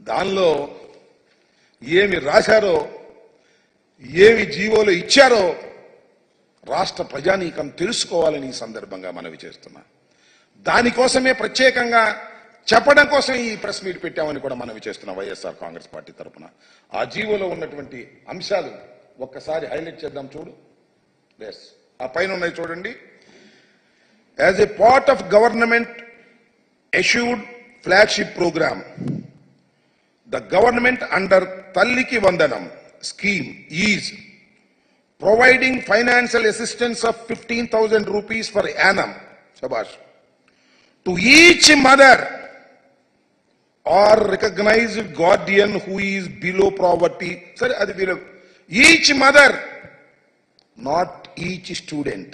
దానిలో ఏమి రాశారో, ఏమి జీవోలు ఇచ్చారో రాష్ట్ర ప్రజానీకం తెలుసుకోవాలని ఈ సందర్భంగా మనవి చేస్తున్నా. దానికోసమే ప్రత్యేకంగా చెప్పడం కోసం ఈ ప్రెస్ మీట్ పెట్టామని కూడా మనవి చేస్తున్నాం వైఎస్ఆర్ కాంగ్రెస్ పార్టీ తరఫున. ఆ జీవోలో ఉన్నటువంటి అంశాలు ఒక్కసారి హైలైట్ చేద్దాం. చూడు, ఆ పైన ఉన్నాయి చూడండి. As a part of government issued flagship program, the government under Talliki Vandanam scheme is providing financial assistance of 15,000 rupees per annum to each mother or recognized guardian who is below poverty. Sorry, adi below each mother, not each student.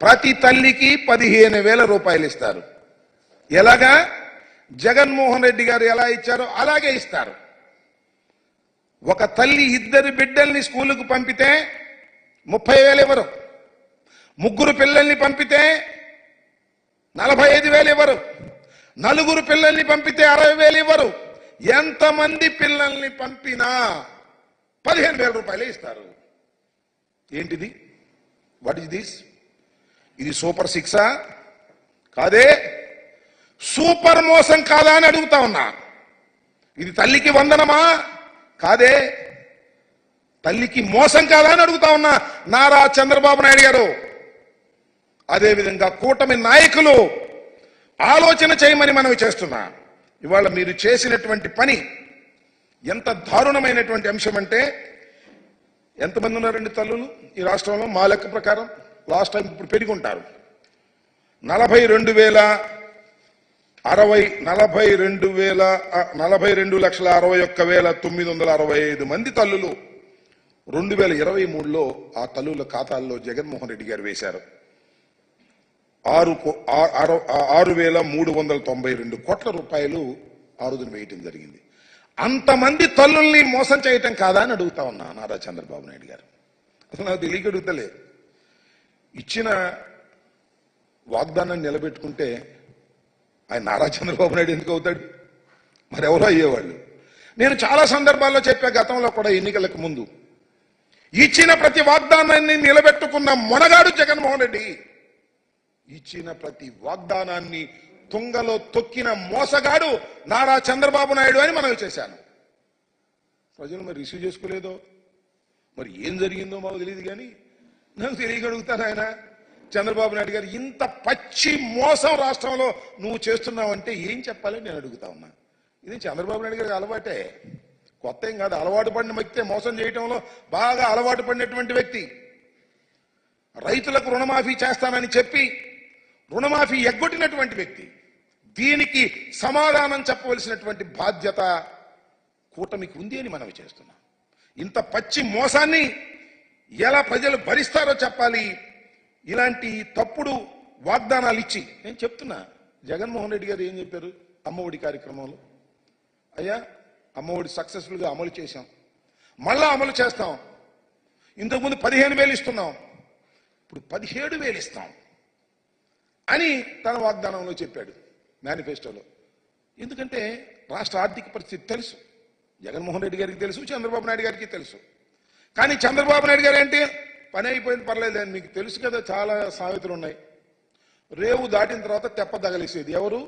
Prati talliki 15,000 రూపాయలు ఇస్తారు. ఎలాగా జగన్మోహన్ రెడ్డి గారు ఎలా ఇచ్చారో అలాగే ఇస్తారు. ఒక తల్లి ఇద్దరు బిడ్డల్ని స్కూలుకు పంపితే 30,000 ఇవ్వరు. ముగ్గురు పిల్లల్ని పంపితే 45,000 ఇవ్వరు. నలుగురు పిల్లల్ని పంపితే 60,000 ఇవ్వరు. ఎంతమంది పిల్లల్ని పంపినా 15,000 రూపాయలే ఇస్తారు. ఏంటిది? What is this? ఇది సూపర్ సిక్సా? కాదే. సూపర్ మోసం కాదా అని అడుగుతా ఉన్నా. ఇది తల్లికి వందనమా? కాదే. తల్లికి మోసం కాదా అని అడుగుతా ఉన్నా. నారా చంద్రబాబు నాయుడు గారు, అదేవిధంగా కూటమి నాయకులు ఆలోచన చేయమని మనవి చేస్తున్నా. ఇవాళ మీరు చేసినటువంటి పని ఎంత దారుణమైనటువంటి అంశం అంటే, ఎంతమంది ఉన్నారండి తల్లులు ఈ రాష్ట్రంలో? మా లెక్క ప్రకారం లాస్ట్ టైం ఇప్పుడు పెరిగి ఉంటారు. 42,61,965 మంది తల్లులు 2023లో ఆ తల్లుల ఖాతాల్లో జగన్మోహన్ రెడ్డి గారు వేశారు. 6,392 కోట్ల రూపాయలు ఆ రోజున వేయటం జరిగింది. అంతమంది తల్లుల్ని మోసం చేయటం కాదా అని అడుగుతా ఉన్నా నారా చంద్రబాబు నాయుడు గారు. అసలు నాకు తెలియక అడుగుతలే. ఇచ్చిన వాగ్దానాన్ని నిలబెట్టుకుంటే ఆయన నారా చంద్రబాబు నాయుడు ఎందుకు అవుతాడు? మరెవరో అయ్యేవాళ్ళు. నేను చాలా సందర్భాల్లో చెప్పా, గతంలో కూడా ఎన్నికలకు ముందు, ఇచ్చిన ప్రతి వాగ్దానాన్ని నిలబెట్టుకున్న మొనగాడు జగన్మోహన్ రెడ్డి. ఇచ్చిన ప్రతి వాగ్దానాన్ని తుంగలో తొక్కిన మోసగాడు నారా చంద్రబాబు నాయుడు అని మనవి చేశాను. ప్రజలు మరి రిసీవ్ చేసుకోలేదో, మరి ఏం జరిగిందో మాకు తెలియదు. కానీ నాకు తెలియగలుగుతాను, ఆయన చంద్రబాబు నాయుడు గారు ఇంత పచ్చి మోసం రాష్ట్రంలో నువ్వు చేస్తున్నావంటే ఏం చెప్పాలని నేను అడుగుతా ఉన్నా. ఇది చంద్రబాబు నాయుడు గారికి అలవాటే, కొత్త ఏం కాదు. అలవాటు పడిన వ్యక్తే మోసం చేయటంలో బాగా అలవాటు పడినటువంటి వ్యక్తి. రైతులకు రుణమాఫీ చేస్తానని చెప్పి రుణమాఫీ ఎగ్గొట్టినటువంటి వ్యక్తి. దీనికి సమాధానం చెప్పవలసినటువంటి బాధ్యత కూటమికి ఉంది అని మనవి చేస్తున్నాం. ఇంత పచ్చి మోసాన్ని ఎలా ప్రజలు భరిస్తారో చెప్పాలి. ఇలాంటి తప్పుడు వాగ్దానాలు ఇచ్చి నేను చెప్తున్నా, జగన్మోహన్ రెడ్డి గారు ఏం చెప్పారు అమ్మఒడి కార్యక్రమంలో? అయ్యా, అమ్మఒడి సక్సెస్ఫుల్గా అమలు చేశాం, మళ్ళా అమలు చేస్తాం. ఇంతకుముందు 15,000 ఇస్తున్నాం, ఇప్పుడు 17,000 ఇస్తాం అని తన వాగ్దానంలో చెప్పాడు, మేనిఫెస్టోలో. ఎందుకంటే రాష్ట్ర ఆర్థిక పరిస్థితి తెలుసు, జగన్మోహన్ రెడ్డి గారికి తెలుసు, చంద్రబాబు నాయుడు గారికి తెలుసు. కానీ చంద్రబాబు నాయుడు గారు ఏంటి, పని అయిపోయింది పర్లేదు అని మీకు తెలుసు కదా. చాలా సామెతలు ఉన్నాయి. రేవు దాటిన తర్వాత తెప్ప తగలేసేది ఎవరు?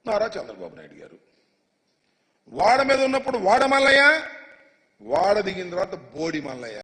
నారా చంద్రబాబు నాయుడు గారు. వాడ మీద ఉన్నప్పుడు వాడ మల్లయ్య, వాడ దిగిన తర్వాత బోడి మల్లయ్య.